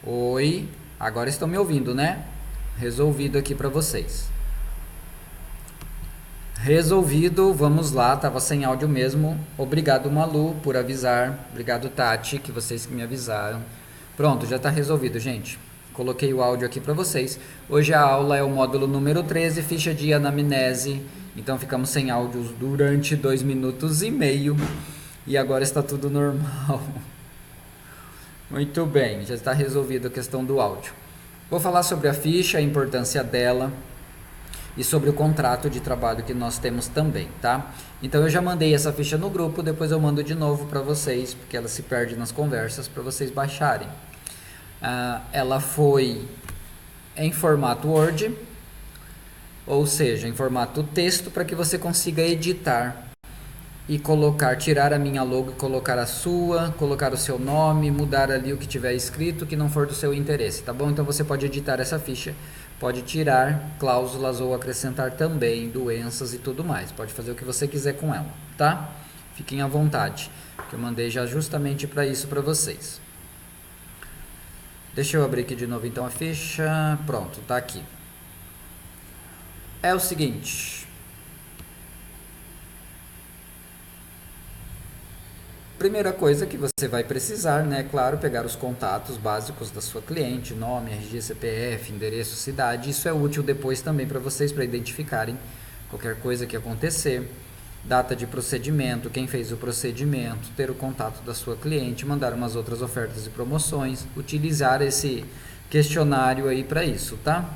Oi, agora estão me ouvindo, né? Resolvido aqui para vocês. Resolvido, vamos lá, tava sem áudio mesmo. Obrigado, Malu, por avisar. Obrigado, Tati, que vocês que me avisaram. Pronto, já tá resolvido, gente. Coloquei o áudio aqui para vocês. Hoje a aula é o módulo número 13, ficha de anamnese. Então ficamos sem áudios durante 2 minutos e meio. E agora está tudo normal. Muito bem, já está resolvida a questão do áudio. Vou falar sobre a ficha, a importância dela e sobre o contrato de trabalho que nós temos também, tá? Então eu já mandei essa ficha no grupo, depois eu mando de novo para vocês, porque ela se perde nas conversas, para vocês baixarem. Ela foi em formato Word, ou seja, em formato texto, para que você consiga editar e colocar, tirar a minha logo e colocar a sua, colocar o seu nome, mudar ali o que tiver escrito que não for do seu interesse, tá bom? Então você pode editar essa ficha, pode tirar cláusulas ou acrescentar também doenças e tudo mais, pode fazer o que você quiser com ela, tá? Fiquem à vontade, que eu mandei já justamente para isso para vocês. Deixa eu abrir aqui de novo então a ficha, pronto, tá aqui. É o seguinte... Primeira coisa que você vai precisar, né, claro, pegar os contatos básicos da sua cliente, nome, RG, CPF, endereço, cidade. Isso é útil depois também para vocês, para identificarem qualquer coisa que acontecer. Data de procedimento, quem fez o procedimento, ter o contato da sua cliente, mandar umas outras ofertas e promoções, utilizar esse questionário aí para isso, tá?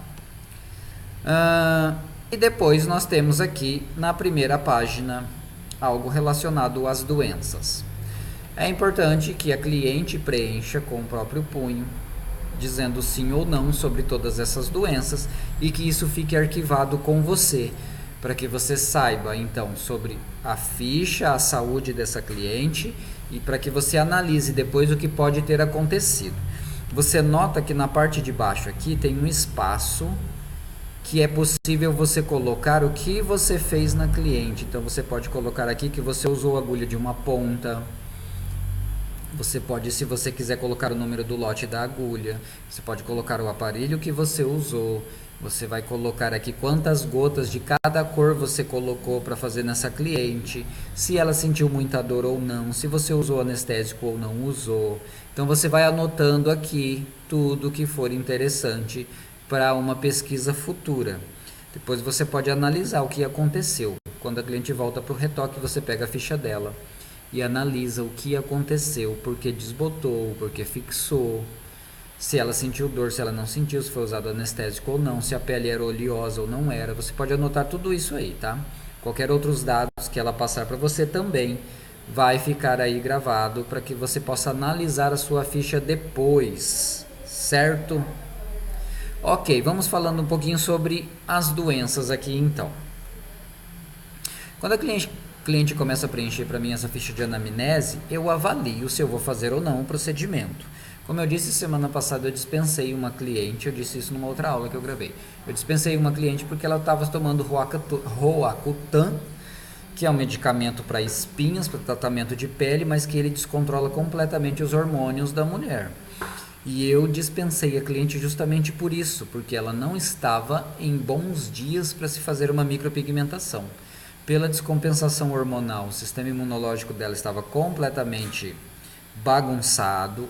E depois nós temos aqui na primeira página algo relacionado às doenças. É importante que a cliente preencha com o próprio punho, dizendo sim ou não sobre todas essas doenças e que isso fique arquivado com você, para que você saiba então sobre a ficha, a saúde dessa cliente e para que você analise depois o que pode ter acontecido. Você nota que na parte de baixo aqui tem um espaço que é possível você colocar o que você fez na cliente. Então você pode colocar aqui que você usou a agulha de uma ponta. Você pode, se você quiser, colocar o número do lote da agulha. Você pode colocar o aparelho que você usou. Você vai colocar aqui quantas gotas de cada cor você colocou para fazer nessa cliente. Se ela sentiu muita dor ou não. Se você usou anestésico ou não usou. Então você vai anotando aqui tudo que for interessante para uma pesquisa futura. Depois você pode analisar o que aconteceu. Quando a cliente volta para o retoque, você pega a ficha dela e analisa o que aconteceu, porque desbotou, porque fixou, se ela sentiu dor, se ela não sentiu, se foi usado anestésico ou não, se a pele era oleosa ou não era. Você pode anotar tudo isso aí, tá? Qualquer outros dados que ela passar para você também vai ficar aí gravado para que você possa analisar a sua ficha depois, certo? Ok, vamos falando um pouquinho sobre as doenças aqui então. Quando a cliente começa a preencher para mim essa ficha de anamnese, eu avalio se eu vou fazer ou não o procedimento. Como eu disse semana passada, eu dispensei uma cliente, eu disse isso numa outra aula que eu gravei. Eu dispensei uma cliente porque ela estava tomando Roacutan, que é um medicamento para espinhas, para tratamento de pele, mas que ele descontrola completamente os hormônios da mulher. E eu dispensei a cliente justamente por isso, porque ela não estava em bons dias para se fazer uma micropigmentação. Pela descompensação hormonal, o sistema imunológico dela estava completamente bagunçado,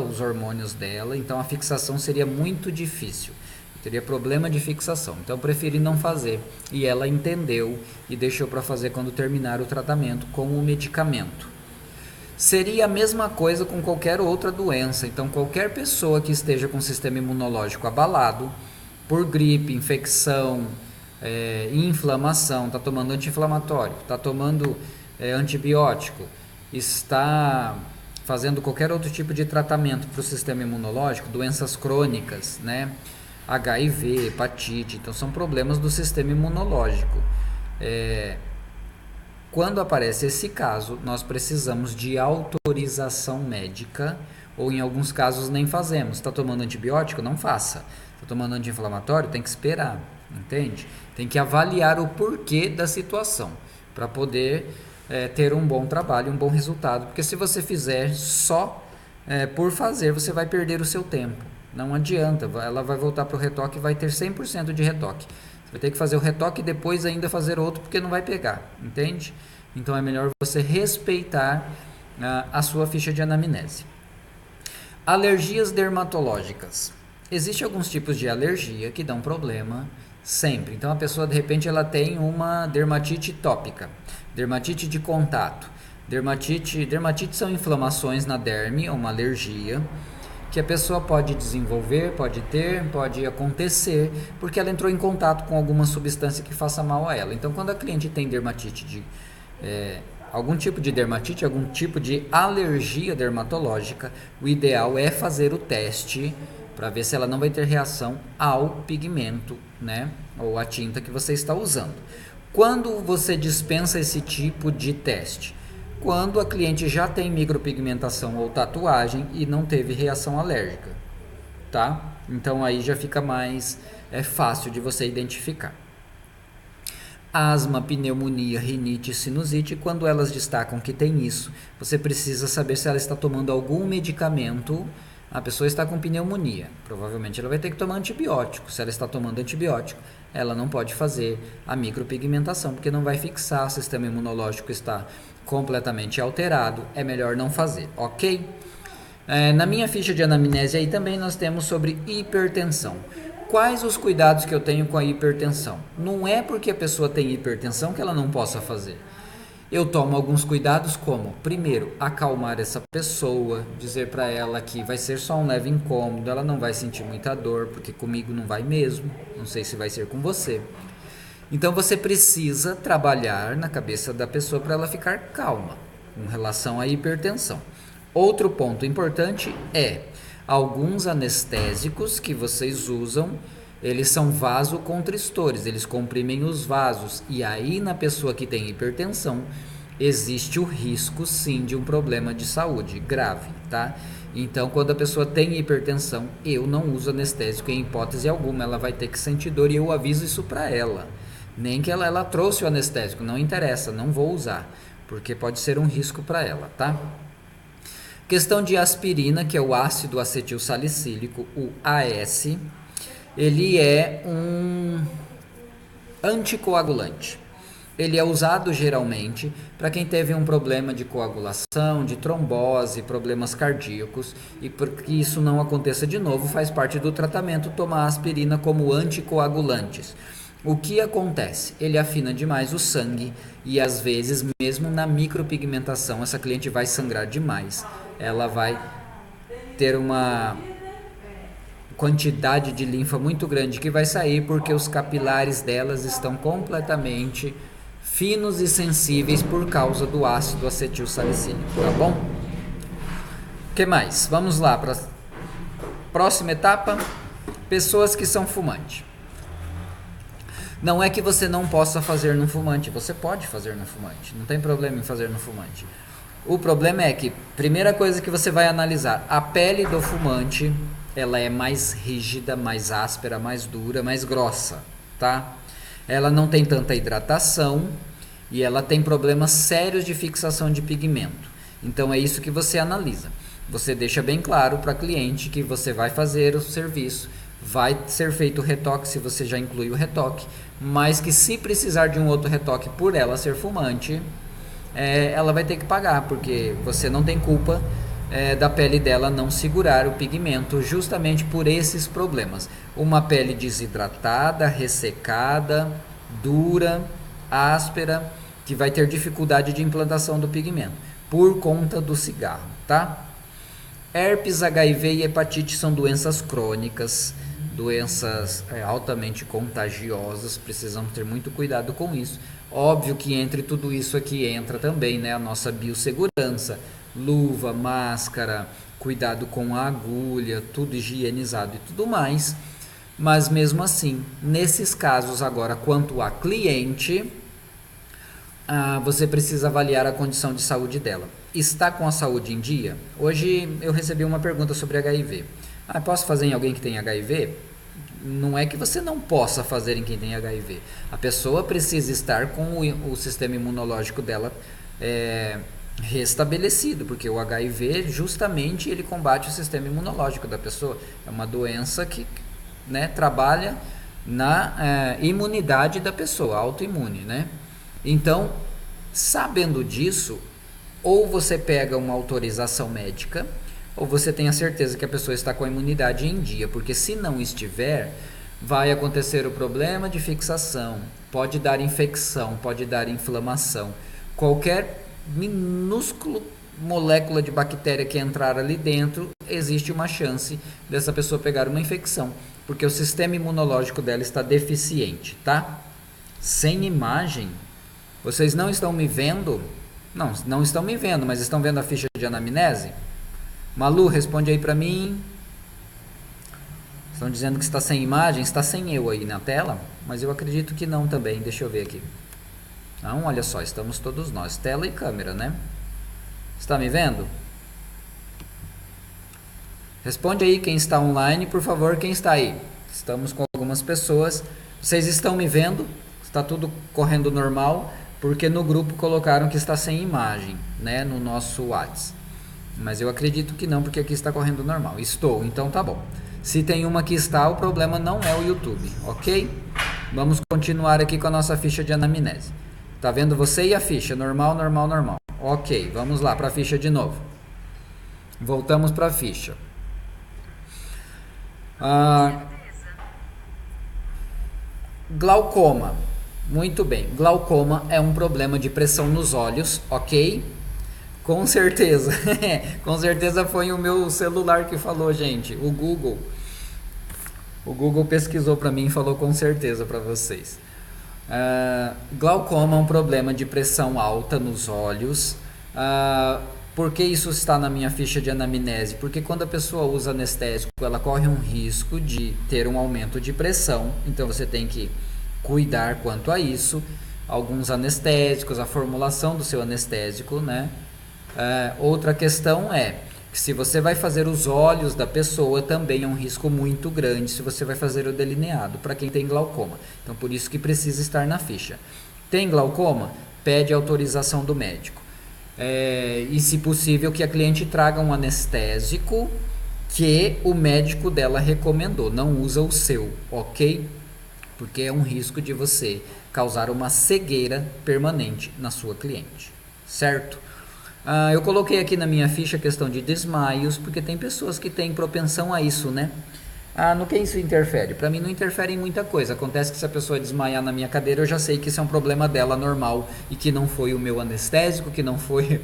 os hormônios dela, então a fixação seria muito difícil. Eu teria problema de fixação, então eu preferi não fazer. E ela entendeu e deixou para fazer quando terminar o tratamento com o medicamento. Seria a mesma coisa com qualquer outra doença. Então, qualquer pessoa que esteja com o sistema imunológico abalado, por gripe, infecção, inflamação, está tomando anti-inflamatório, está tomando antibiótico, está fazendo qualquer outro tipo de tratamento para o sistema imunológico, doenças crônicas, né? HIV, hepatite, então são problemas do sistema imunológico. Quando aparece esse caso, nós precisamos de autorização médica, ou em alguns casos nem fazemos. Está tomando antibiótico? Não faça. Está tomando anti-inflamatório? Tem que esperar, entende? Tem que avaliar o porquê da situação, para poder ter um bom trabalho, um bom resultado. Porque se você fizer só por fazer, você vai perder o seu tempo. Não adianta, ela vai voltar para o retoque e vai ter 100% de retoque. Você vai ter que fazer o retoque e depois ainda fazer outro, porque não vai pegar, entende? Então é melhor você respeitar a sua ficha de anamnese. Alergias dermatológicas. Existem alguns tipos de alergia que dão problema sempre. Então a pessoa de repente ela tem uma dermatite tópica, dermatite de contato. Dermatite são inflamações na derme, uma alergia que a pessoa pode desenvolver, pode acontecer, porque ela entrou em contato com alguma substância que faça mal a ela. Então quando a cliente tem dermatite algum tipo de dermatite, algum tipo de alergia dermatológica, o ideal é fazer o teste para ver se ela não vai ter reação ao pigmento, né, ou à tinta que você está usando. Quando você dispensa esse tipo de teste? Quando a cliente já tem micropigmentação ou tatuagem e não teve reação alérgica, tá? Então aí já fica mais fácil de você identificar. Asma, pneumonia, rinite e sinusite, quando elas destacam que tem isso, você precisa saber se ela está tomando algum medicamento. A pessoa está com pneumonia, provavelmente ela vai ter que tomar antibiótico. Se ela está tomando antibiótico, ela não pode fazer a micropigmentação, porque não vai fixar, o sistema imunológico está completamente alterado, é melhor não fazer, ok? Na minha ficha de anamnese aí também nós temos sobre hipertensão. Quais os cuidados que eu tenho com a hipertensão? Não é porque a pessoa tem hipertensão que ela não possa fazer. Eu tomo alguns cuidados como, primeiro, acalmar essa pessoa, dizer para ela que vai ser só um leve incômodo, ela não vai sentir muita dor, porque comigo não vai mesmo, não sei se vai ser com você. Então você precisa trabalhar na cabeça da pessoa para ela ficar calma com relação à hipertensão. Outro ponto importante é alguns anestésicos que vocês usam, eles são vasoconstristores, eles comprimem os vasos, e aí na pessoa que tem hipertensão existe o risco sim de um problema de saúde grave, tá? Então quando a pessoa tem hipertensão, eu não uso anestésico em hipótese alguma, ela vai ter que sentir dor e eu aviso isso para ela. Nem que ela trouxe o anestésico, não interessa, não vou usar, porque pode ser um risco para ela, tá? Questão de aspirina, que é o ácido acetil salicílico, o AS, ele é um anticoagulante. Ele é usado geralmente para quem teve um problema de coagulação, de trombose, problemas cardíacos, e para que isso não aconteça de novo, faz parte do tratamento tomar aspirina como anticoagulantes. O que acontece? Ele afina demais o sangue e às vezes, mesmo na micropigmentação, essa cliente vai sangrar demais. Ela vai ter uma quantidade de linfa muito grande que vai sair porque os capilares delas estão completamente finos e sensíveis por causa do ácido acetil salicílico, tá bom? O que mais? Vamos lá para a próxima etapa. Pessoas que são fumantes. Não é que você não possa fazer no fumante, você pode fazer no fumante, não tem problema em fazer no fumante. O problema é que, primeira coisa que você vai analisar, a pele do fumante, ela é mais rígida, mais áspera, mais dura, mais grossa, tá? Ela não tem tanta hidratação e ela tem problemas sérios de fixação de pigmento. Então é isso que você analisa. Você deixa bem claro para a cliente que você vai fazer o serviço, vai ser feito o retoque se você já inclui o retoque, mas que se precisar de um outro retoque por ela ser fumante, ela vai ter que pagar, porque você não tem culpa da pele dela não segurar o pigmento justamente por esses problemas. Uma pele desidratada, ressecada, dura, áspera, que vai ter dificuldade de implantação do pigmento por conta do cigarro, tá? Herpes, HIV e hepatite são doenças crônicas, doenças altamente contagiosas, precisamos ter muito cuidado com isso. Óbvio que entre tudo isso aqui entra também, né, a nossa biossegurança, luva, máscara, cuidado com a agulha, tudo higienizado e tudo mais. Mas mesmo assim, nesses casos agora, quanto a cliente, você precisa avaliar a condição de saúde dela. Está com a saúde em dia? Hoje eu recebi uma pergunta sobre HIV. Posso fazer em alguém que tem HIV? Não é que você não possa fazer em quem tem HIV. A pessoa precisa estar com o sistema imunológico dela restabelecido, porque o HIV justamente ele combate o sistema imunológico da pessoa. É uma doença que, né, trabalha na imunidade da pessoa, autoimune, né? Então, sabendo disso, ou você pega uma autorização médica, ou você tem a certeza que a pessoa está com a imunidade em dia, porque se não estiver, vai acontecer o problema de fixação, pode dar infecção, pode dar inflamação, qualquer minúsculo molécula de bactéria que entrar ali dentro, existe uma chance dessa pessoa pegar uma infecção, porque o sistema imunológico dela está deficiente, tá? Sem imagem, vocês não estão me vendo? Não, não estão me vendo, mas estão vendo a ficha de anamnese? Malu, responde aí pra mim. Estão dizendo que está sem imagem, está sem eu aí na tela, mas eu acredito que não também, deixa eu ver aqui. Não, olha só, estamos todos nós, tela e câmera, né? Está me vendo? Responde aí quem está online, por favor, quem está aí. Estamos com algumas pessoas. Vocês estão me vendo? Está tudo correndo normal? Porque no grupo colocaram que está sem imagem, né, no nosso WhatsApp. Mas eu acredito que não, porque aqui está correndo normal. Estou, então tá bom. Se tem uma que está, o problema não é o YouTube, ok? Vamos continuar aqui com a nossa ficha de anamnese. Tá vendo você e a ficha? Normal, normal, normal. Ok, vamos lá para a ficha de novo. Voltamos para a ficha. Glaucoma. Muito bem. Glaucoma é um problema de pressão nos olhos, ok? Com certeza. Com certeza foi o meu celular que falou, gente. O Google. O Google pesquisou para mim e falou com certeza para vocês. Glaucoma é um problema de pressão alta nos olhos. Por que isso está na minha ficha de anamnese? Porque quando a pessoa usa anestésico, ela corre um risco de ter um aumento de pressão. Então você tem que cuidar quanto a isso. Alguns anestésicos, a formulação do seu anestésico, né? Outra questão é que se você vai fazer os olhos da pessoa, também é um risco muito grande se você vai fazer o delineado, para quem tem glaucoma. Então, por isso que precisa estar na ficha. Tem glaucoma? Pede autorização do médico. E, se possível, que a cliente traga um anestésico que o médico dela recomendou. Não usa o seu, ok? Porque é um risco de você causar uma cegueira permanente na sua cliente, certo? Eu coloquei aqui na minha ficha a questão de desmaios, porque tem pessoas que têm propensão a isso, né? No que isso interfere? Para mim não interfere em muita coisa. Acontece que se a pessoa desmaiar na minha cadeira, eu já sei que isso é um problema dela normal e que não foi o meu anestésico, que não foi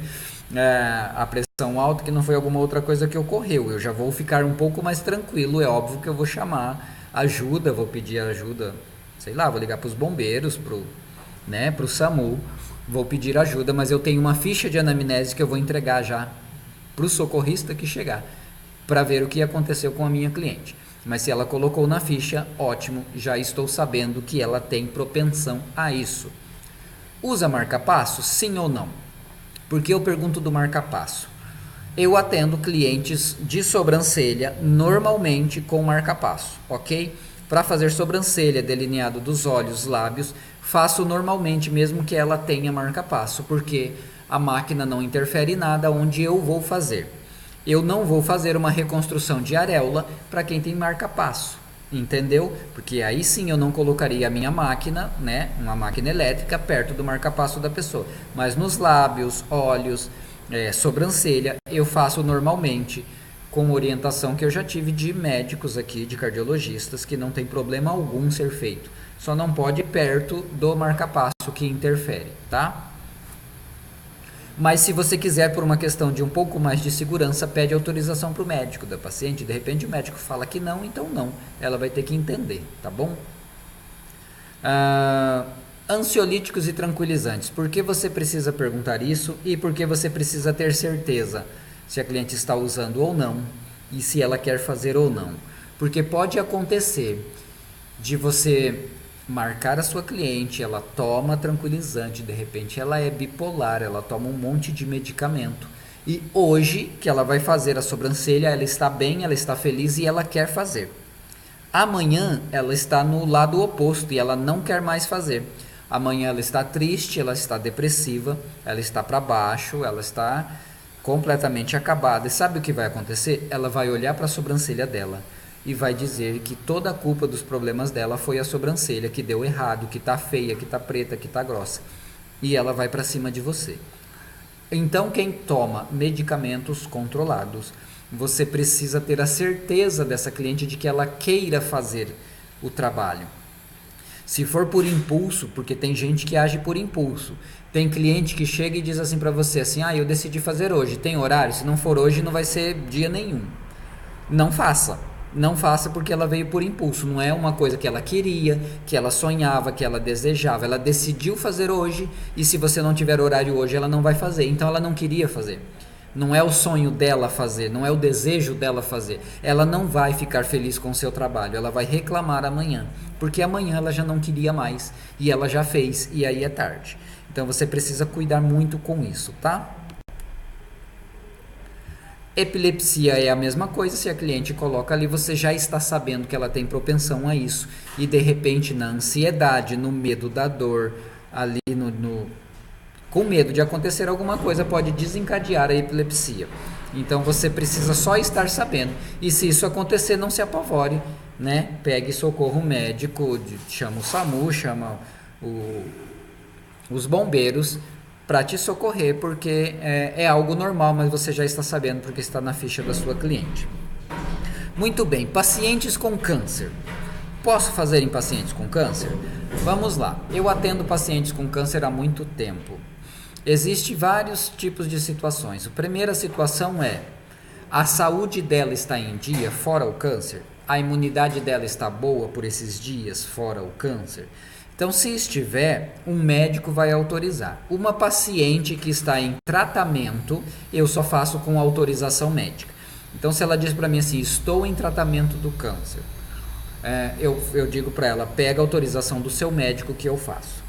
a pressão alta, que não foi alguma outra coisa que ocorreu. Eu já vou ficar um pouco mais tranquilo. É óbvio que eu vou chamar ajuda, vou pedir ajuda, sei lá, vou ligar para os bombeiros, pro SAMU. Vou pedir ajuda, mas eu tenho uma ficha de anamnese que eu vou entregar já para o socorrista que chegar, para ver o que aconteceu com a minha cliente. Mas se ela colocou na ficha, ótimo, já estou sabendo que ela tem propensão a isso. Usa marca-passo? Sim ou não? Por que eu pergunto do marca-passo? Eu atendo clientes de sobrancelha normalmente com marca-passo, ok? Para fazer sobrancelha, delineado dos olhos, lábios, faço normalmente mesmo que ela tenha marca-passo, porque a máquina não interfere em nada onde eu vou fazer. Eu não vou fazer uma reconstrução de areola para quem tem marca-passo, entendeu? Porque aí sim eu não colocaria a minha máquina, né, uma máquina elétrica, perto do marca-passo da pessoa. Mas nos lábios, olhos, sobrancelha, eu faço normalmente, com orientação que eu já tive de médicos aqui, de cardiologistas, que não tem problema algum ser feito. Só não pode ir perto do marca-passo que interfere, tá? Mas se você quiser, por uma questão de um pouco mais de segurança, pede autorização para o médico da paciente. De repente o médico fala que não, então não. Ela vai ter que entender, tá bom? Ansiolíticos e tranquilizantes. Por que você precisa perguntar isso e por que você precisa ter certeza se a cliente está usando ou não e se ela quer fazer ou não? Porque pode acontecer de você marcar a sua cliente, ela toma tranquilizante, de repente ela é bipolar, ela toma um monte de medicamento e hoje que ela vai fazer a sobrancelha, ela está bem, ela está feliz e ela quer fazer. Amanhã ela está no lado oposto e ela não quer mais fazer. Amanhã ela está triste, ela está depressiva, ela está para baixo, ela está completamente acabada. E sabe o que vai acontecer? Ela vai olhar para a sobrancelha dela e vai dizer que toda a culpa dos problemas dela foi a sobrancelha, que deu errado, que tá feia, que tá preta, que tá grossa. E ela vai para cima de você. Então, quem toma medicamentos controlados, você precisa ter a certeza dessa cliente de que ela queira fazer o trabalho. Se for por impulso, porque tem gente que age por impulso. Tem cliente que chega e diz assim para você, assim, eu decidi fazer hoje, tem horário? Se não for hoje, não vai ser dia nenhum. Não faça. Não faça porque ela veio por impulso. Não é uma coisa que ela queria, que ela sonhava, que ela desejava. Ela decidiu fazer hoje e se você não tiver horário hoje, ela não vai fazer. Então ela não queria fazer. Não é o sonho dela fazer, não é o desejo dela fazer. Ela não vai ficar feliz com o seu trabalho, ela vai reclamar amanhã. Porque amanhã ela já não queria mais e ela já fez e aí é tarde. Então você precisa cuidar muito com isso, tá? Epilepsia é a mesma coisa, se a cliente coloca ali, você já está sabendo que ela tem propensão a isso. E de repente na ansiedade, no medo da dor, ali com medo de acontecer alguma coisa, pode desencadear a epilepsia. Então você precisa só estar sabendo. E se isso acontecer, não se apavore, né? Pegue socorro médico, chama o SAMU, chama os bombeiros para te socorrer, porque é algo normal, mas você já está sabendo porque está na ficha da sua cliente. Muito bem, pacientes com câncer. Posso fazer em pacientes com câncer? Vamos lá, eu atendo pacientes com câncer há muito tempo. Existem vários tipos de situações. A primeira situação é, a saúde dela está em dia fora o câncer? A imunidade dela está boa por esses dias fora o câncer? Então, se estiver, um médico vai autorizar. Uma paciente que está em tratamento, eu só faço com autorização médica. Então, se ela diz para mim assim, estou em tratamento do câncer, eu digo para ela, pega a autorização do seu médico que eu faço.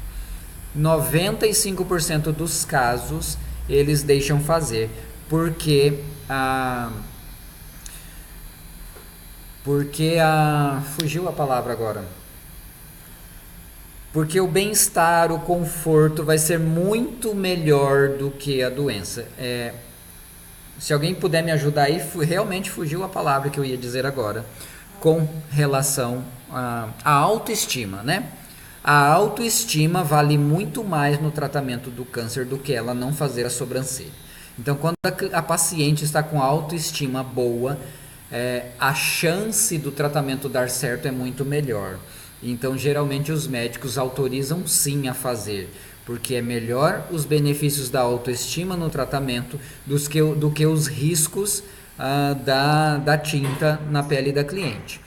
95% dos casos, eles deixam fazer, porque fugiu a palavra agora. Porque o bem-estar, o conforto vai ser muito melhor do que a doença. Se alguém puder me ajudar aí, realmente fugiu a palavra que eu ia dizer agora, com relação à autoestima, né? A autoestima vale muito mais no tratamento do câncer do que ela não fazer a sobrancelha. Então, quando a paciente está com autoestima boa, a chance do tratamento dar certo é muito melhor. Então, geralmente, os médicos autorizam sim a fazer, porque é melhor os benefícios da autoestima no tratamento do que os riscos da tinta na pele da cliente.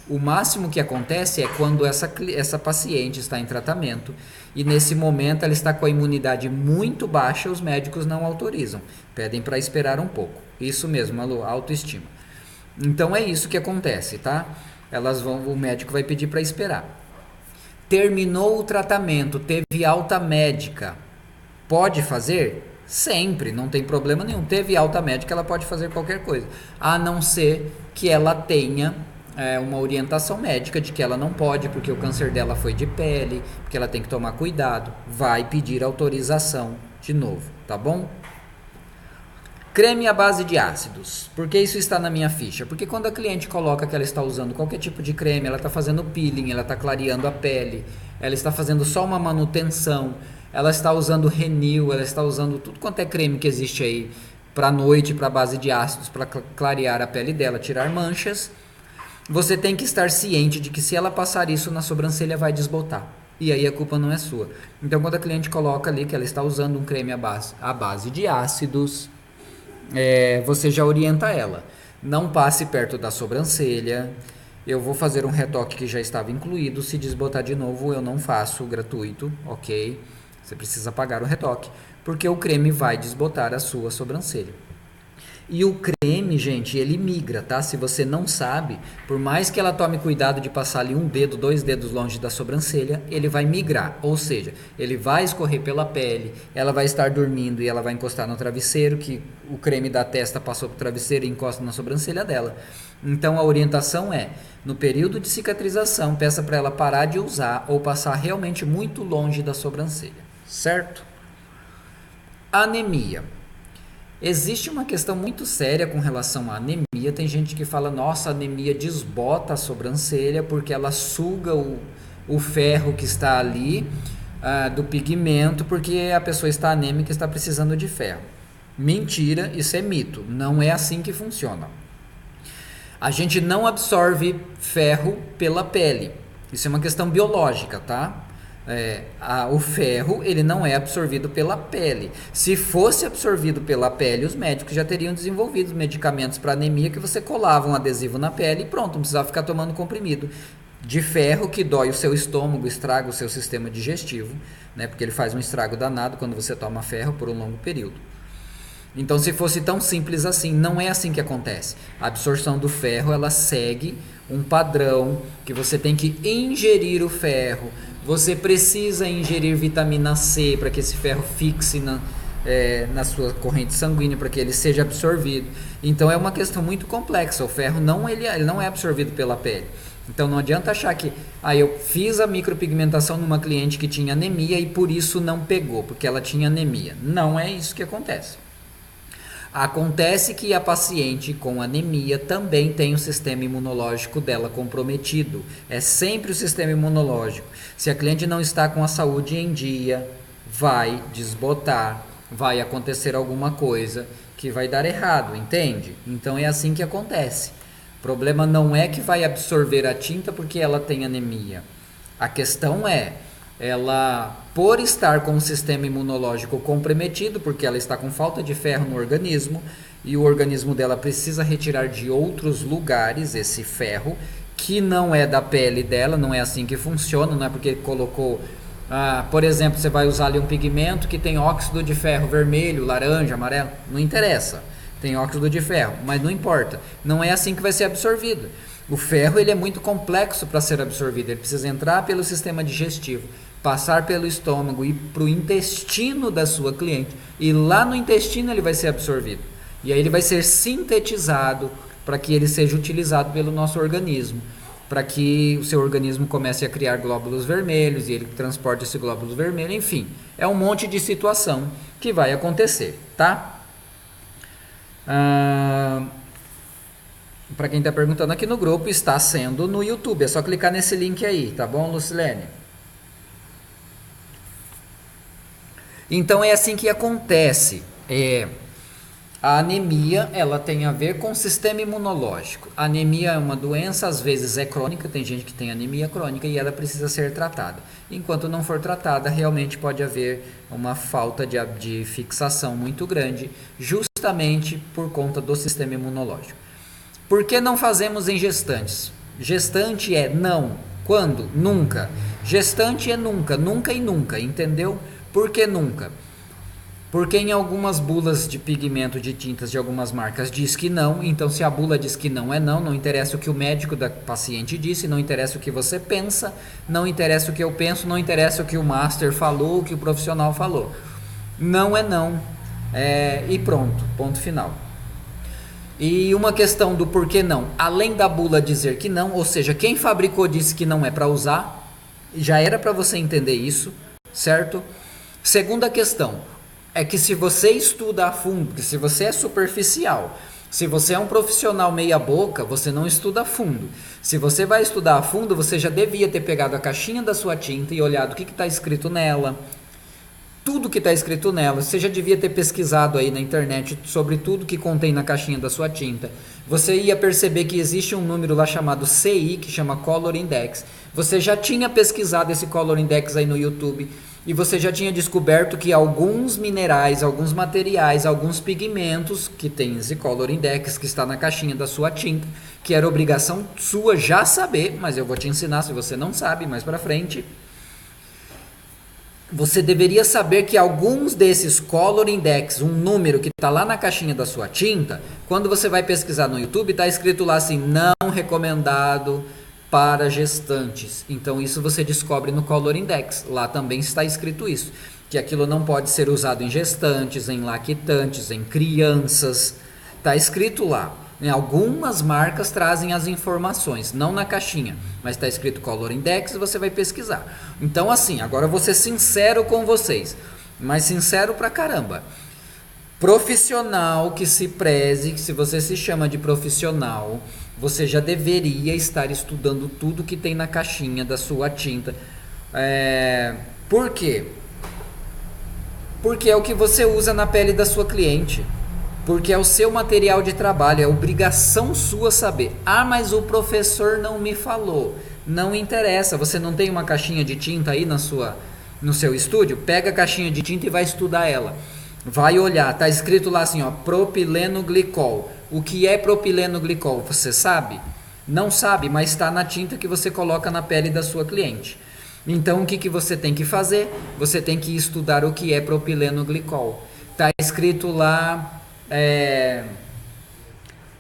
O máximo que acontece é quando essa paciente está em tratamento e nesse momento ela está com a imunidade muito baixa, os médicos não autorizam, pedem para esperar um pouco. Isso mesmo, Malu, autoestima. Então é isso que acontece, tá? O médico vai pedir para esperar. Terminou o tratamento, teve alta médica, pode fazer? Sempre, não tem problema nenhum. Teve alta médica, ela pode fazer qualquer coisa, a não ser que ela tenha uma orientação médica de que ela não pode, porque o câncer dela foi de pele, porque ela tem que tomar cuidado, vai pedir autorização de novo, tá bom? Creme à base de ácidos. Por que isso está na minha ficha? Porque quando a cliente coloca que ela está usando qualquer tipo de creme, ela está fazendo peeling, ela está clareando a pele, ela está fazendo só uma manutenção, ela está usando Renil, ela está usando tudo quanto é creme que existe aí para noite, para base de ácidos, para clarear a pele dela, tirar manchas. Você tem que estar ciente de que se ela passar isso na sobrancelha vai desbotar. E aí a culpa não é sua. Então quando a cliente coloca ali que ela está usando um creme à base de ácidos, você já orienta ela. Não passe perto da sobrancelha. Eu vou fazer um retoque que já estava incluído. Se desbotar de novo, eu não faço gratuito, ok? Você precisa pagar o retoque, porque o creme vai desbotar a sua sobrancelha. E o creme, gente, ele migra, tá? Se você não sabe, por mais que ela tome cuidado de passar ali um dedo, 2 dedos longe da sobrancelha, ele vai migrar. Ou seja, ele vai escorrer pela pele, ela vai estar dormindo e ela vai encostar no travesseiro, que o creme da testa passou pro travesseiro e encosta na sobrancelha dela. Então a orientação é, no período de cicatrização, peça para ela parar de usar ou passar realmente muito longe da sobrancelha, certo? Anemia. Existe uma questão muito séria com relação à anemia. Tem gente que fala, nossa, a anemia desbota a sobrancelha porque ela suga o ferro que está ali do pigmento, porque a pessoa está anêmica e está precisando de ferro. Mentira, isso é mito. Não é assim que funciona. A gente não absorve ferro pela pele. Isso é uma questão biológica, tá? O ferro ele não é absorvido pela pele. Se fosse absorvido pela pele, os médicos já teriam desenvolvido medicamentos para anemia que você colava um adesivo na pele e pronto, não precisava ficar tomando comprimido de ferro que dói o seu estômago, estraga o seu sistema digestivo, né? Porque ele faz um estrago danado quando você toma ferro por um longo período. Então, se fosse tão simples assim, não é assim que acontece. A absorção do ferro, ela segue um padrão que você tem que ingerir o ferro. Você precisa ingerir vitamina C para que esse ferro fixe na sua corrente sanguínea, para que ele seja absorvido. Então, é uma questão muito complexa. O ferro ele não é absorvido pela pele. Então, não adianta achar que eu fiz a micropigmentação numa cliente que tinha anemia e por isso não pegou, porque ela tinha anemia. Não é isso que acontece. Acontece que a paciente com anemia também tem o sistema imunológico dela comprometido. É sempre o sistema imunológico. Se a cliente não está com a saúde em dia, vai desbotar, vai acontecer alguma coisa que vai dar errado, entende? Então é assim que acontece. O problema não é que vai absorver a tinta porque ela tem anemia. A questão é, ela, por estar com o sistema imunológico comprometido, porque ela está com falta de ferro no organismo, e o organismo dela precisa retirar de outros lugares esse ferro, que não é da pele dela, não é assim que funciona, não é porque colocou, por exemplo, você vai usar ali um pigmento que tem óxido de ferro vermelho, laranja, amarelo, não interessa, tem óxido de ferro, mas não importa, não é assim que vai ser absorvido. O ferro ele é muito complexo para ser absorvido, ele precisa entrar pelo sistema digestivo, passar pelo estômago e para o intestino da sua cliente, e lá no intestino ele vai ser absorvido, e aí ele vai ser sintetizado para que ele seja utilizado pelo nosso organismo, para que o seu organismo comece a criar glóbulos vermelhos e ele transporte esse glóbulo vermelho, enfim, é um monte de situação que vai acontecer, tá? Para quem está perguntando aqui no grupo, está sendo no YouTube, é só clicar nesse link aí, tá bom, Lucilene? Então é assim que acontece. A anemia, ela tem a ver com o sistema imunológico. A anemia é uma doença, às vezes é crônica, tem gente que tem anemia crônica e ela precisa ser tratada. Enquanto não for tratada, realmente pode haver uma falta de fixação muito grande, justamente por conta do sistema imunológico. Por que não fazemos em gestantes? Gestante é não. Quando? Nunca. Gestante é nunca, nunca e nunca, entendeu? Por que nunca? Porque em algumas bulas de pigmento de tintas de algumas marcas diz que não, então se a bula diz que não é não, não interessa o que o médico da paciente disse, não interessa o que você pensa, não interessa o que eu penso, não interessa o que o master falou, o que o profissional falou. Não é não, e pronto, ponto final. E uma questão do porquê não, além da bula dizer que não, ou seja, quem fabricou disse que não é para usar, já era para você entender isso, certo? Segunda questão, é que se você estuda a fundo, que se você é superficial, se você é um profissional meia boca, você não estuda a fundo. Se você vai estudar a fundo, você já devia ter pegado a caixinha da sua tinta e olhado o que está escrito nela, tudo que está escrito nela. Você já devia ter pesquisado aí na internet sobre tudo que contém na caixinha da sua tinta. Você ia perceber que existe um número lá chamado CI, que chama Color Index. Você já tinha pesquisado esse Color Index aí no YouTube e você já tinha descoberto que alguns minerais, alguns materiais, alguns pigmentos que tem esse Color Index que está na caixinha da sua tinta, que era obrigação sua já saber, mas eu vou te ensinar se você não sabe mais para frente. você deveria saber que alguns desses color index, um número que está lá na caixinha da sua tinta, quando você vai pesquisar no YouTube, está escrito lá assim, não recomendado para gestantes. Então isso você descobre no color index. Lá também está escrito isso, que aquilo não pode ser usado em gestantes, em lactantes, em crianças. Está escrito lá. Em algumas marcas trazem as informações, não na caixinha, mas está escrito Color Index e você vai pesquisar. Então assim, agora eu vou ser sincero com vocês, mas sincero pra caramba. Profissional que se preze, que se você se chama de profissional, você já deveria estar estudando tudo que tem na caixinha da sua tinta. Por quê? Porque é o que você usa na pele da sua cliente. Porque é o seu material de trabalho, é obrigação sua saber. Ah, mas o professor não me falou. Não interessa, você não tem uma caixinha de tinta aí no seu estúdio? Pega a caixinha de tinta e vai estudar ela. Vai olhar, tá escrito lá assim, ó, propileno glicol. O que é propileno glicol? Você sabe? Não sabe, mas está na tinta que você coloca na pele da sua cliente. Então o que você tem que fazer? Você tem que estudar o que é propileno glicol. Tá escrito lá...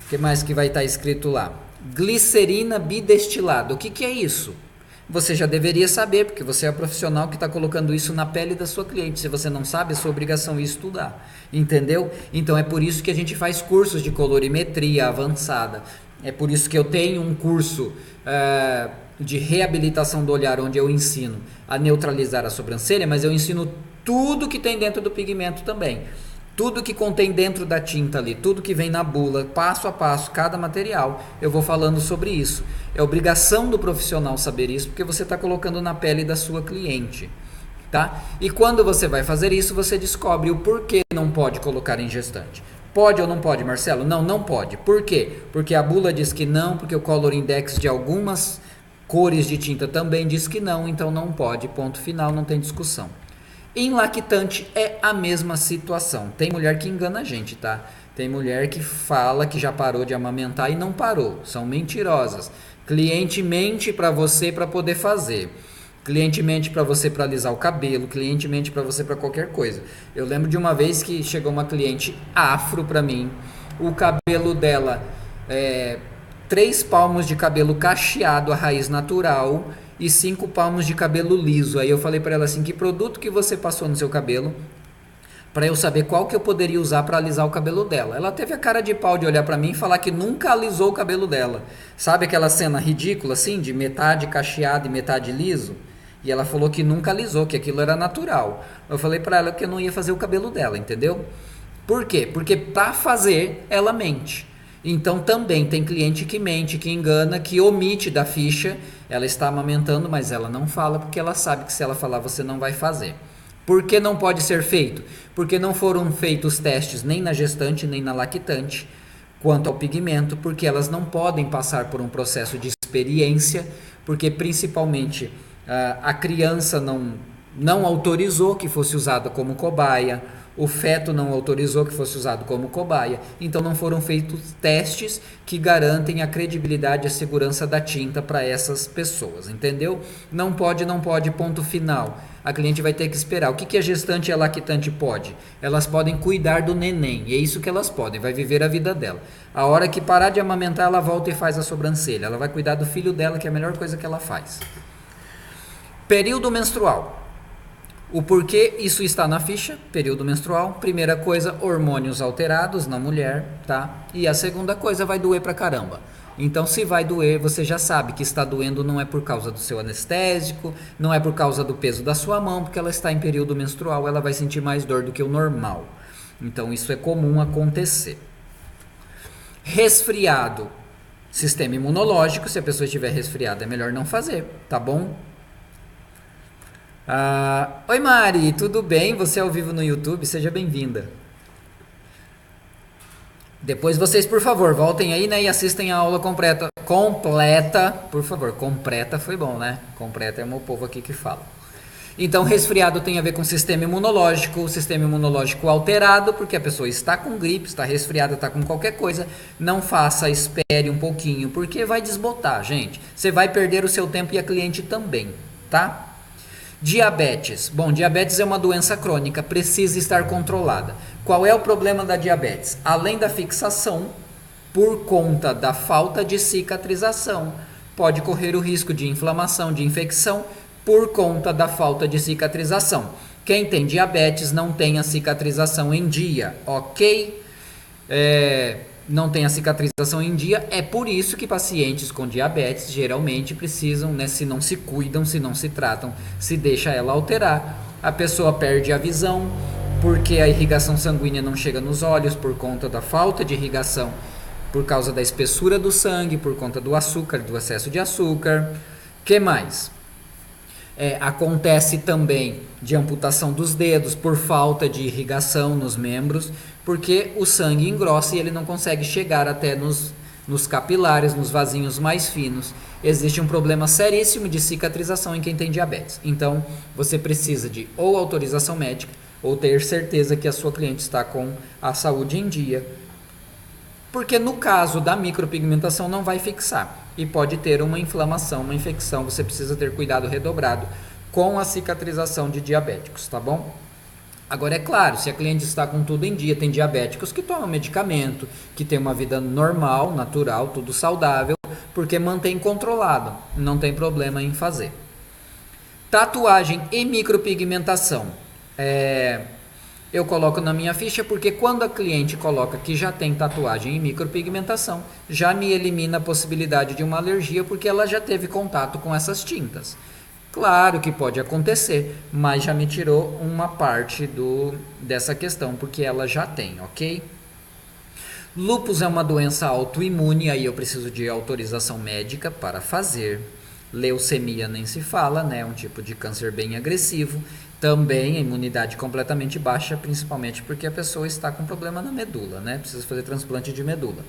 O que mais que vai estar escrito lá? Glicerina bidestilada. O que é isso? Você já deveria saber, porque você é profissional que está colocando isso na pele da sua cliente. Se você não sabe, é sua obrigação estudar. Entendeu? Então é por isso que a gente faz cursos de colorimetria avançada. É por isso que eu tenho um curso de reabilitação do olhar, onde eu ensino a neutralizar a sobrancelha, mas eu ensino tudo que tem dentro do pigmento também. Tudo que contém dentro da tinta ali, tudo que vem na bula, passo a passo, cada material, eu vou falando sobre isso. É obrigação do profissional saber isso, porque você está colocando na pele da sua cliente, tá? E quando você vai fazer isso, você descobre o porquê não pode colocar em gestante. Pode ou não pode, Marcelo? Não, não pode. Por quê? Porque a bula diz que não, porque o color index de algumas cores de tinta também diz que não, então não pode, ponto final, não tem discussão. Em lactante é a mesma situação. Tem mulher que engana a gente, tá? Tem mulher que fala que já parou de amamentar e não parou. São mentirosas. Cliente mente para você para poder fazer. Cliente mente para você para alisar o cabelo. Cliente mente para você para qualquer coisa. Eu lembro de uma vez que chegou uma cliente afro para mim. O cabelo dela 3 palmos de cabelo cacheado, a raiz natural, e 5 palmos de cabelo liso. Aí eu falei para ela assim, que produto que você passou no seu cabelo, para eu saber qual que eu poderia usar para alisar o cabelo dela. Ela teve a cara de pau de olhar para mim e falar que nunca alisou o cabelo dela. Sabe aquela cena ridícula assim, de metade cacheado e metade liso? E ela falou que nunca alisou, que aquilo era natural. Eu falei para ela que eu não ia fazer o cabelo dela, entendeu? Por quê? Porque para fazer, ela mente. Então também tem cliente que mente, que engana, que omite da ficha. Ela está amamentando, mas ela não fala porque ela sabe que se ela falar você não vai fazer. Por que não pode ser feito? Porque não foram feitos testes nem na gestante nem na lactante quanto ao pigmento, porque elas não podem passar por um processo de experiência, porque principalmente a criança não autorizou que fosse usada como cobaia. O feto não autorizou que fosse usado como cobaia, então não foram feitos testes que garantem a credibilidade e a segurança da tinta para essas pessoas, entendeu? Não pode, ponto final. A cliente vai ter que esperar. O que a gestante e a lactante pode? Elas podem cuidar do neném, e é isso que elas podem, vai viver a vida dela. A hora que parar de amamentar, ela volta e faz a sobrancelha, ela vai cuidar do filho dela, que é a melhor coisa que ela faz. Período menstrual. O porquê isso está na ficha, período menstrual. Primeira coisa, hormônios alterados na mulher, tá? E a segunda coisa, vai doer pra caramba. Então, se vai doer, você já sabe que está doendo não é por causa do seu anestésico, não é por causa do peso da sua mão, porque ela está em período menstrual, ela vai sentir mais dor do que o normal. Então, isso é comum acontecer. Resfriado, sistema imunológico, se a pessoa estiver resfriada é melhor não fazer, tá bom? Oi Mari, tudo bem? Você é ao vivo no YouTube, seja bem-vinda. Depois vocês, por favor, voltem aí, né, e assistem a aula completa, por favor, completa foi bom, né? Completa é o meu povo aqui que fala. Então, resfriado tem a ver com sistema imunológico, o sistema imunológico alterado, porque a pessoa está com gripe, está resfriada, está com qualquer coisa, não faça, espere um pouquinho, porque vai desbotar, gente. Você vai perder o seu tempo e a cliente também, tá? Diabetes. Bom, diabetes é uma doença crônica, precisa estar controlada. Qual é o problema da diabetes? Além da fixação, por conta da falta de cicatrização, pode correr o risco de inflamação, de infecção, por conta da falta de cicatrização. Quem tem diabetes não tem a cicatrização em dia, ok? Não tem a cicatrização em dia, é por isso que pacientes com diabetes geralmente precisam, né, se não se cuidam, se não se tratam, se deixa ela alterar, a pessoa perde a visão, porque a irrigação sanguínea não chega nos olhos por conta da falta de irrigação, por causa da espessura do sangue, por conta do açúcar, do excesso de açúcar. Que mais? Acontece também de amputação dos dedos por falta de irrigação nos membros, porque o sangue engrossa e ele não consegue chegar até nos capilares, nos vasinhos mais finos. Existe um problema seríssimo de cicatrização em quem tem diabetes. Então, você precisa de ou autorização médica ou ter certeza que a sua cliente está com a saúde em dia, porque no caso da micropigmentação não vai fixar e pode ter uma inflamação, uma infecção. Você precisa ter cuidado redobrado com a cicatrização de diabéticos, tá bom? Agora, é claro, se a cliente está com tudo em dia, tem diabéticos que tomam medicamento, que tem uma vida normal, natural, tudo saudável, porque mantém controlado, não tem problema em fazer. Tatuagem e micropigmentação. Eu coloco na minha ficha porque quando a cliente coloca que já tem tatuagem e micropigmentação, já me elimina a possibilidade de uma alergia porque ela já teve contato com essas tintas. Claro que pode acontecer, mas já me tirou uma parte dessa questão porque ela já tem, ok? Lúpus é uma doença autoimune, aí eu preciso de autorização médica para fazer. Leucemia nem se fala, né? Um tipo de câncer bem agressivo. Também a imunidade completamente baixa, principalmente porque a pessoa está com problema na medula, né? Precisa fazer transplante de medula.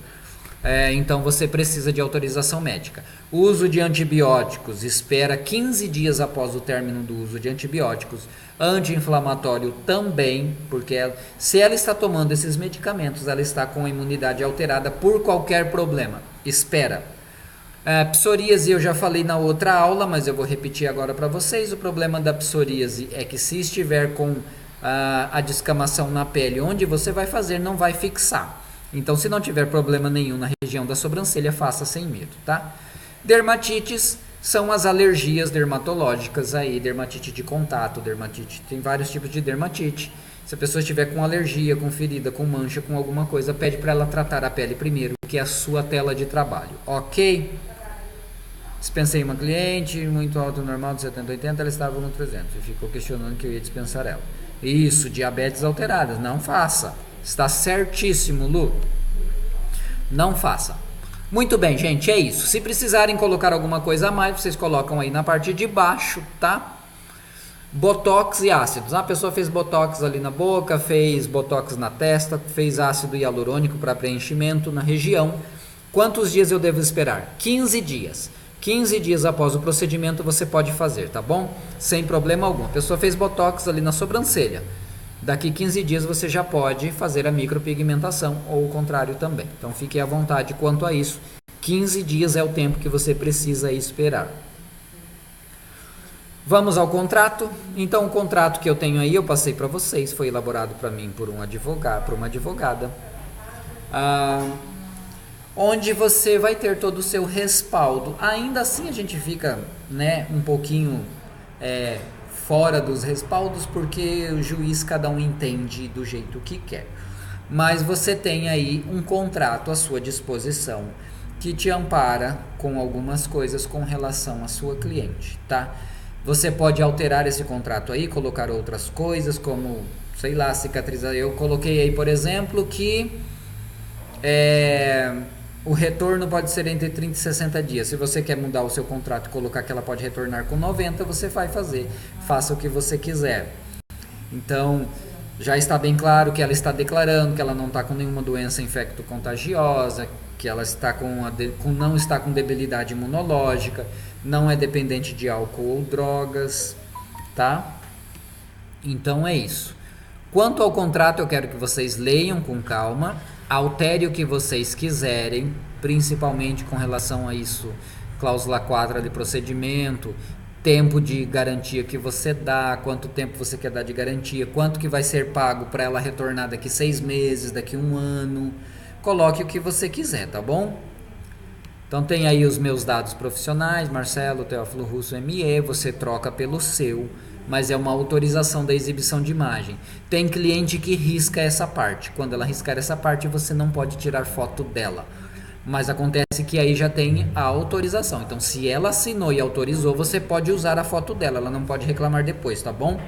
Então você precisa de autorização médica. O uso de antibióticos, espera 15 dias após o término do uso de antibióticos. Anti-inflamatório também, porque se ela está tomando esses medicamentos, ela está com a imunidade alterada por qualquer problema. Espera. Psoríase eu já falei na outra aula, mas eu vou repetir agora para vocês. O problema da psoríase é que se estiver com a descamação na pele, onde você vai fazer, não vai fixar. Então, se não tiver problema nenhum na região da sobrancelha, faça sem medo, tá? Dermatites são as alergias dermatológicas aí, dermatite de contato, dermatite, tem vários tipos de dermatite. Se a pessoa estiver com alergia, com ferida, com mancha, com alguma coisa, pede para ela tratar a pele primeiro, que é a sua tela de trabalho, ok? Dispensei uma cliente, muito alto, normal, de 70, 80, ela estava no 300 e ficou questionando que eu ia dispensar ela. Isso, diabetes alteradas, não faça. Está certíssimo, Lu. Não faça. Muito bem, gente, é isso. Se precisarem colocar alguma coisa a mais, vocês colocam aí na parte de baixo, tá? Botox e ácidos. A pessoa fez botox ali na boca, fez botox na testa, fez ácido hialurônico para preenchimento na região. Quantos dias eu devo esperar? 15 dias. 15 dias após o procedimento você pode fazer, tá bom? Sem problema algum. A pessoa fez botox ali na sobrancelha. Daqui 15 dias você já pode fazer a micropigmentação ou o contrário também. Então fique à vontade quanto a isso. 15 dias é o tempo que você precisa esperar. Vamos ao contrato. Então o contrato que eu tenho aí, eu passei para vocês, foi elaborado para mim por uma advogada. Onde você vai ter todo o seu respaldo. Ainda assim a gente fica, né, um pouquinho fora dos respaldos, porque o juiz cada um entende do jeito que quer. Mas você tem aí um contrato à sua disposição que te ampara com algumas coisas com relação à sua cliente, tá? Você pode alterar esse contrato aí, colocar outras coisas como, sei lá, cicatrizar. Eu coloquei aí, por exemplo, que o retorno pode ser entre 30 e 60 dias. Se você quer mudar o seu contrato e colocar que ela pode retornar com 90, você vai fazer. Faça o que você quiser. Então, já está bem claro que ela está declarando que ela não está com nenhuma doença infecto-contagiosa, que ela está não está com debilidade imunológica, não é dependente de álcool ou drogas, tá? Então é isso. Quanto ao contrato, eu quero que vocês leiam com calma, altere o que vocês quiserem, principalmente com relação a isso, cláusula 4 de procedimento, tempo de garantia que você dá, quanto tempo você quer dar de garantia, quanto que vai ser pago para ela retornar daqui 6 meses, daqui 1 ano. Coloque o que você quiser, tá bom? Então tem aí os meus dados profissionais, Marcelo Teófilo Russo ME, você troca pelo seu, mas é uma autorização da exibição de imagem. Tem cliente que risca essa parte. Quando ela riscar essa parte, você não pode tirar foto dela. Mas acontece que aí já tem a autorização. Então, se ela assinou e autorizou, você pode usar a foto dela. Ela não pode reclamar depois, tá bom?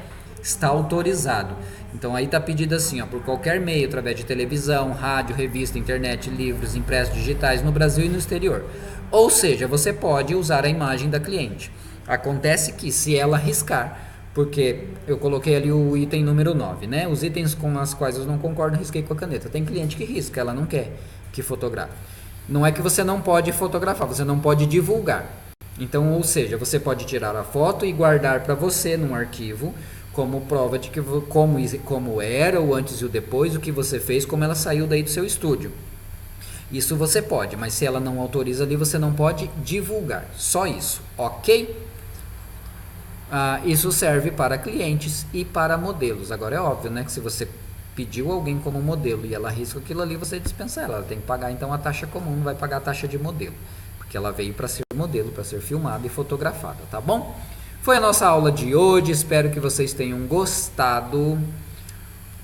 Está autorizado. Então, aí tá pedido assim, ó, por qualquer meio, através de televisão, rádio, revista, internet, livros, impressos digitais no Brasil e no exterior. Ou seja, você pode usar a imagem da cliente. Acontece que se ela riscar, porque eu coloquei ali o item número 9, né? Os itens com os quais eu não concordo, risquei com a caneta. Tem cliente que risca, ela não quer que fotografe. Não é que você não pode fotografar, você não pode divulgar. Então, ou seja, você pode tirar a foto e guardar para você num arquivo como prova de que como era o antes e o depois, o que você fez, como ela saiu daí do seu estúdio. Isso você pode, mas se ela não autoriza ali, você não pode divulgar. Só isso, ok? Isso serve para clientes e para modelos. Agora é óbvio, né, que se você pediu alguém como modelo e ela risca aquilo ali, você dispensa ela. Ela tem que pagar então a taxa comum, não vai pagar a taxa de modelo, porque ela veio para ser modelo, para ser filmada e fotografada, tá bom? Foi a nossa aula de hoje, espero que vocês tenham gostado.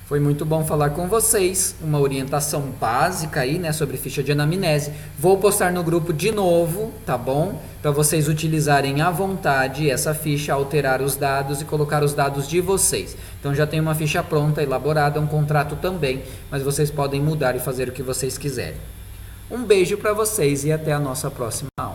Foi muito bom falar com vocês, uma orientação básica aí, né, sobre ficha de anamnese. Vou postar no grupo de novo, tá bom? Para vocês utilizarem à vontade essa ficha, alterar os dados e colocar os dados de vocês. Então já tem uma ficha pronta, elaborada, um contrato também, mas vocês podem mudar e fazer o que vocês quiserem. Um beijo para vocês e até a nossa próxima aula.